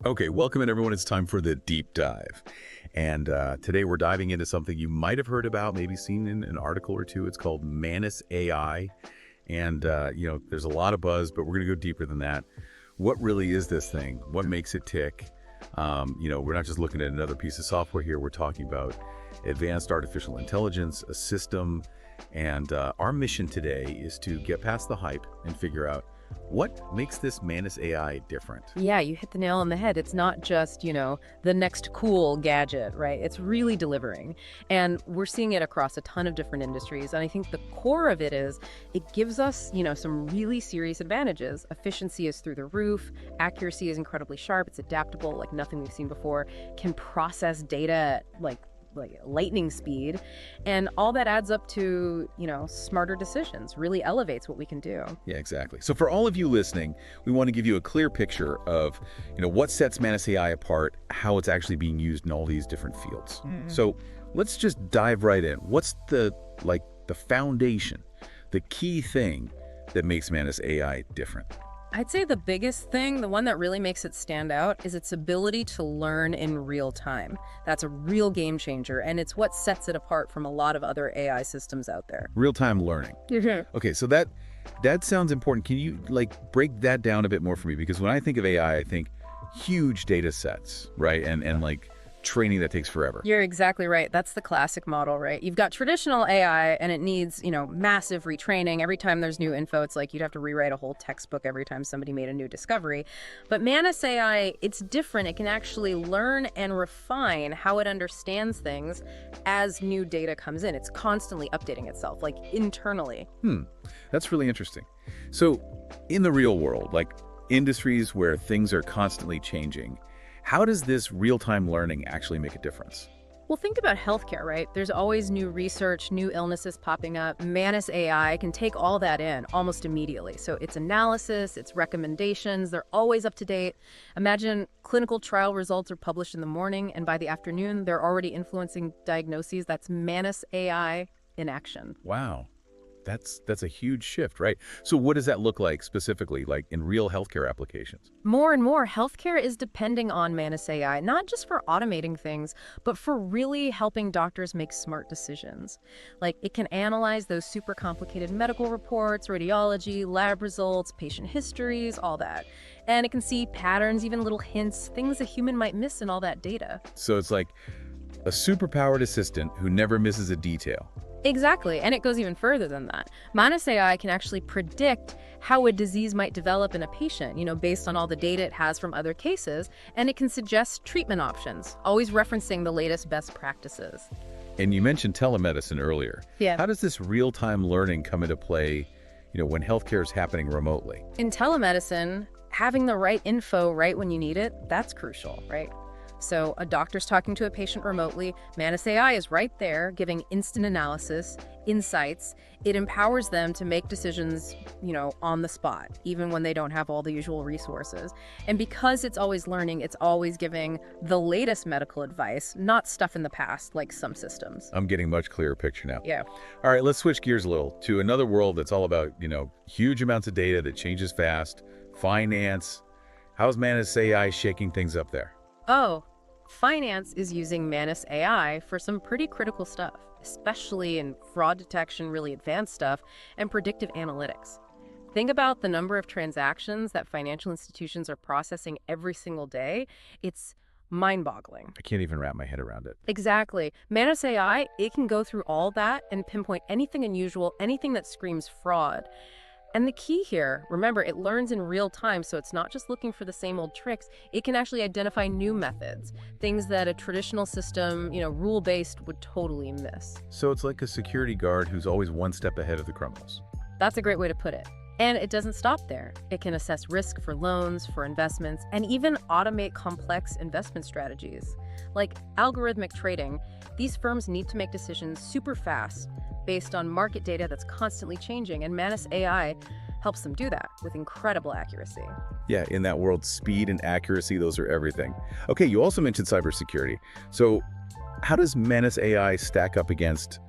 Okay, welcome in everyone. It's time for the deep dive. And today we're diving into something you might have heard about, maybe seen in an article or two. It's called Manus AI. And, there's a lot of buzz, but we're going to go deeper than that. What really is this thing? What makes it tick? We're not just looking at another piece of software here. We're talking about advanced artificial intelligence, a system. And our mission today is to get past the hype and figure out what makes this Manus AI different? Yeah, you hit the nail on the head. It's not just, the next cool gadget, right? It's really delivering. And we're seeing it across a ton of different industries. And I think the core of it is it gives us, some really serious advantages. Efficiency is through the roof. Accuracy is incredibly sharp. It's adaptable like nothing we've seen before. Can process data at like lightning speed, and all that adds up to smarter decisions, really elevates what we can do. Yeah, exactly. So for all of you listening, we want to give you a clear picture of what sets Manus AI apart, how it's actually being used in all these different fields. So let's just dive right in. What's the foundation, the key thing that makes Manus AI different? I'd say the biggest thing, the one that really makes it stand out, is its ability to learn in real time. That's a real game changer, and it's what sets it apart from a lot of other AI systems out there. Real-time learning. Okay, so that sounds important. Can you break that down a bit more for me? Because when I think of AI, I think huge data sets, right? And training that takes forever. You're exactly right. That's the classic model, right? You've got traditional AI and it needs, massive retraining. Every time there's new info, it's like you'd have to rewrite a whole textbook every time somebody made a new discovery. But Manus AI, it's different. It can actually learn and refine how it understands things as new data comes in. It's constantly updating itself, like internally. That's really interesting. So in the real world, like industries where things are constantly changing, how does this real-time learning actually make a difference? Well, think about healthcare, right? There's always new research, new illnesses popping up. Manus AI can take all that in almost immediately. So its analysis, its recommendations, they're always up to date. Imagine clinical trial results are published in the morning, and by the afternoon, they're already influencing diagnoses. That's Manus AI in action. Wow. That's a huge shift, right? So what does that look like specifically, like in real healthcare applications? More and more, healthcare is depending on Manus AI, not just for automating things, but for really helping doctors make smart decisions. Like it can analyze those super complicated medical reports, radiology, lab results, patient histories, all that. And it can see patterns, even little hints, things a human might miss in all that data. So it's like a superpowered assistant who never misses a detail. Exactly, and it goes even further than that. Manus AI can actually predict how a disease might develop in a patient, based on all the data it has from other cases, and it can suggest treatment options, always referencing the latest best practices. And you mentioned telemedicine earlier. Yeah. How does this real-time learning come into play, when healthcare is happening remotely? In telemedicine, having the right info right when you need it, that's crucial, right? So a doctor's talking to a patient remotely. Manus AI is right there giving instant analysis, insights. It empowers them to make decisions, on the spot, even when they don't have all the usual resources. And because it's always learning, it's always giving the latest medical advice, not stuff in the past like some systems. I'm getting a much clearer picture now. Yeah. All right, let's switch gears a little to another world that's all about, huge amounts of data that changes fast, finance. How's Manus AI shaking things up there? Oh, finance is using Manus AI for some pretty critical stuff, especially in fraud detection, really advanced stuff, and predictive analytics. Think about the number of transactions that financial institutions are processing every single day. It's mind-boggling. I can't even wrap my head around it. Exactly. Manus AI, it can go through all that and pinpoint anything unusual, anything that screams fraud. And the key here, remember, it learns in real time, so it's not just looking for the same old tricks. It can actually identify new methods, things that a traditional system, rule-based would totally miss. So it's like a security guard who's always one step ahead of the criminals. That's a great way to put it. And it doesn't stop there. It can assess risk for loans, for investments, and even automate complex investment strategies. Like algorithmic trading, these firms need to make decisions super fast, based on market data that's constantly changing, and Manus AI helps them do that with incredible accuracy. Yeah, in that world, speed and accuracy, those are everything. Okay, you also mentioned cybersecurity. So how does Manus AI stack up against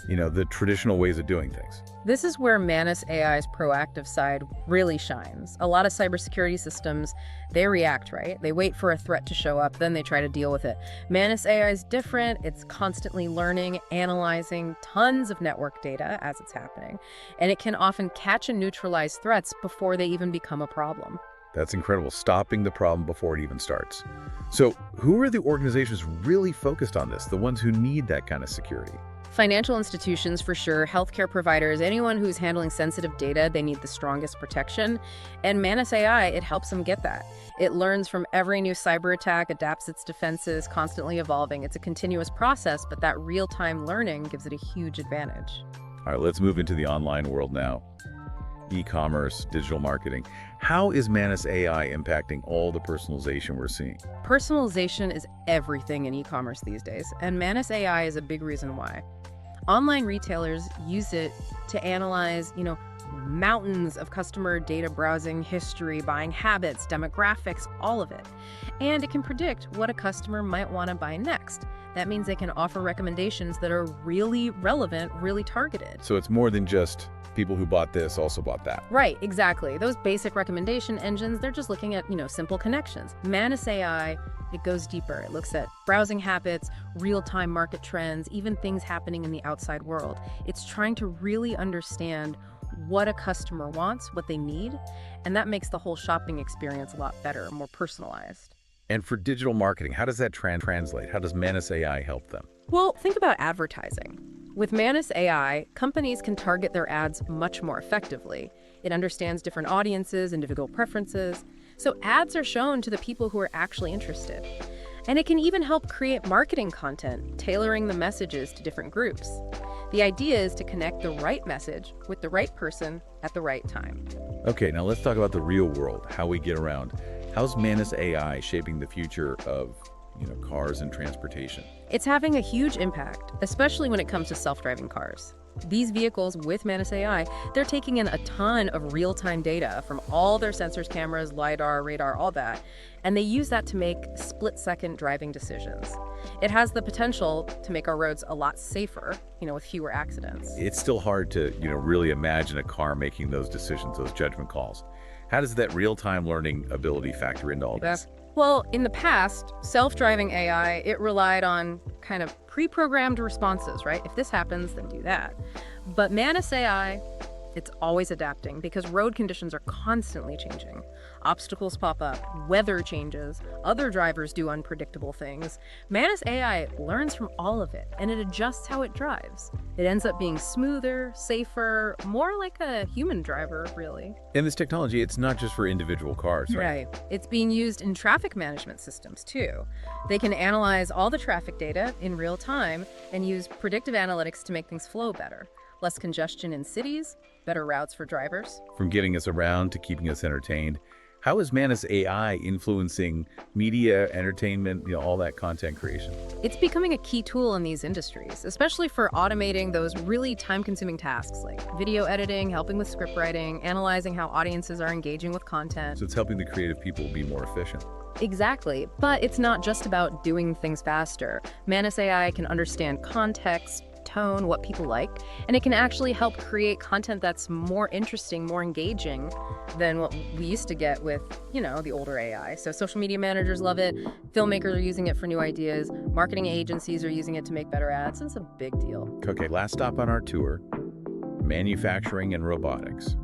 the traditional ways of doing things. This is where Manus AI's proactive side really shines. A lot of cybersecurity systems, they react, right? They wait for a threat to show up, then they try to deal with it. Manus AI is different. It's constantly learning, analyzing tons of network data as it's happening, and it can often catch and neutralize threats before they even become a problem. That's incredible, stopping the problem before it even starts. So who are the organizations really focused on this, the ones who need that kind of security? Financial institutions, for sure, healthcare providers, anyone who's handling sensitive data, they need the strongest protection. And Manus AI, it helps them get that. It learns from every new cyber attack, adapts its defenses, constantly evolving. It's a continuous process, but that real-time learning gives it a huge advantage. All right, let's move into the online world now. E-commerce, digital marketing. How is Manus AI impacting all the personalization we're seeing? Personalization is everything in e-commerce these days, and Manus AI is a big reason why. Online retailers use it to analyze, mountains of customer data browsing history, buying habits, demographics, all of it. And it can predict what a customer might want to buy next. That means they can offer recommendations that are really relevant, really targeted. So it's more than just people who bought this also bought that. Right, exactly. Those basic recommendation engines, they're just looking at, simple connections. Manus AI, it goes deeper. It looks at browsing habits, real-time market trends, even things happening in the outside world. It's trying to really understand what a customer wants, what they need, and that makes the whole shopping experience a lot better, more personalized. And for digital marketing, how does that translate? How does Manus AI help them? Well, think about advertising. With Manus AI, companies can target their ads much more effectively. It understands different audiences, individual preferences, so ads are shown to the people who are actually interested. And it can even help create marketing content, tailoring the messages to different groups. The idea is to connect the right message with the right person at the right time. Okay, now let's talk about the real world, how we get around. How's Manus AI shaping the future of, cars and transportation? It's having a huge impact, especially when it comes to self-driving cars. These vehicles with Manus AI, they're taking in a ton of real-time data from all their sensors, cameras, LiDAR, radar, all that, and they use that to make split-second driving decisions. It has the potential to make our roads a lot safer, with fewer accidents. It's still hard to, really imagine a car making those decisions, those judgment calls. How does that real-time learning ability factor into all this? Well, in the past, self-driving AI, it relied on kind of pre-programmed responses, right? If this happens, then do that. But Manus AI, it's always adapting because road conditions are constantly changing. Obstacles pop up, weather changes, other drivers do unpredictable things. Manus AI learns from all of it, and it adjusts how it drives. It ends up being smoother, safer, more like a human driver, really. And this technology, it's not just for individual cars, right? Right. It's being used in traffic management systems, too. They can analyze all the traffic data in real time and use predictive analytics to make things flow better. Less congestion in cities, better routes for drivers. From getting us around to keeping us entertained, how is Manus AI influencing media, entertainment, all that content creation? It's becoming a key tool in these industries, especially for automating those really time-consuming tasks like video editing, helping with script writing, analyzing how audiences are engaging with content. So it's helping the creative people be more efficient. Exactly, but it's not just about doing things faster. Manus AI can understand context, tone, what people like, and it can actually help create content that's more interesting, more engaging than what we used to get with, the older AI. So social media managers love it, filmmakers are using it for new ideas, marketing agencies are using it to make better ads, and it's a big deal. Okay, last stop on our tour, manufacturing and robotics.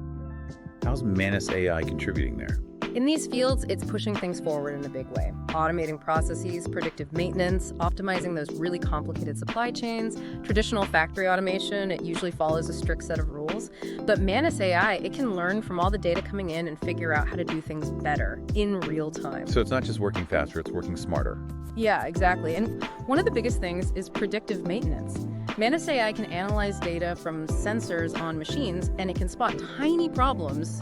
How's Manus AI contributing there? In these fields, it's pushing things forward in a big way. Automating processes, predictive maintenance, optimizing those really complicated supply chains. Traditional factory automation, it usually follows a strict set of rules. But Manus AI, it can learn from all the data coming in and figure out how to do things better in real time. So it's not just working faster, it's working smarter. Yeah, exactly. And one of the biggest things is predictive maintenance. Manus AI can analyze data from sensors on machines, and it can spot tiny problems,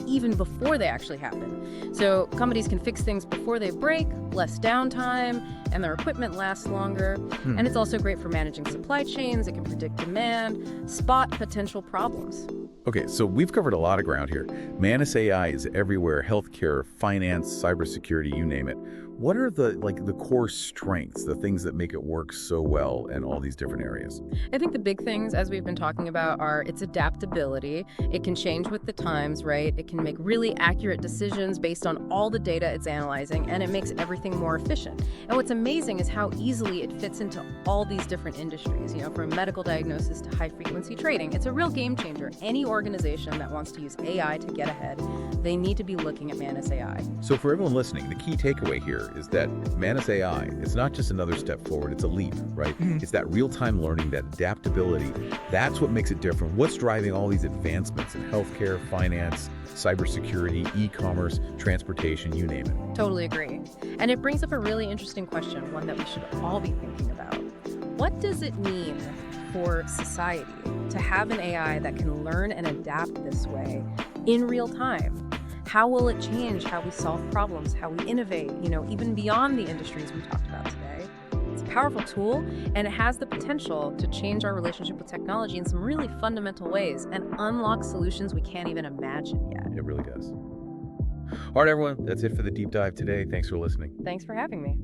even before they actually happen. So companies can fix things before they break, less downtime, and their equipment lasts longer. And it's also great for managing supply chains. It can predict demand, spot potential problems. Okay, so we've covered a lot of ground here. Manus AI is everywhere: healthcare, finance, cybersecurity, you name it. What are the core strengths, the things that make it work so well in all these different areas? I think the big things, as we've been talking about, are its adaptability. It can change with the times, right? It can make really accurate decisions based on all the data it's analyzing, and it makes everything more efficient. And what's amazing is how easily it fits into all these different industries, from medical diagnosis to high frequency trading. It's a real game changer. Any organization that wants to use AI to get ahead, they need to be looking at Manus AI. So for everyone listening, the key takeaway here is that Manus AI, it's not just another step forward, it's a leap, right? It's that real-time learning, that adaptability. That's what makes it different. What's driving all these advancements in healthcare, finance, cybersecurity, e-commerce, transportation, you name it. Totally agree. And it brings up a really interesting question, one that we should all be thinking about. What does it mean for society to have an AI that can learn and adapt this way in real time? How will it change how we solve problems, how we innovate, even beyond the industries we talked about today? It's a powerful tool, and it has the potential to change our relationship with technology in some really fundamental ways and unlock solutions we can't even imagine yet. It really does. All right, everyone, that's it for the deep dive today. Thanks for listening. Thanks for having me.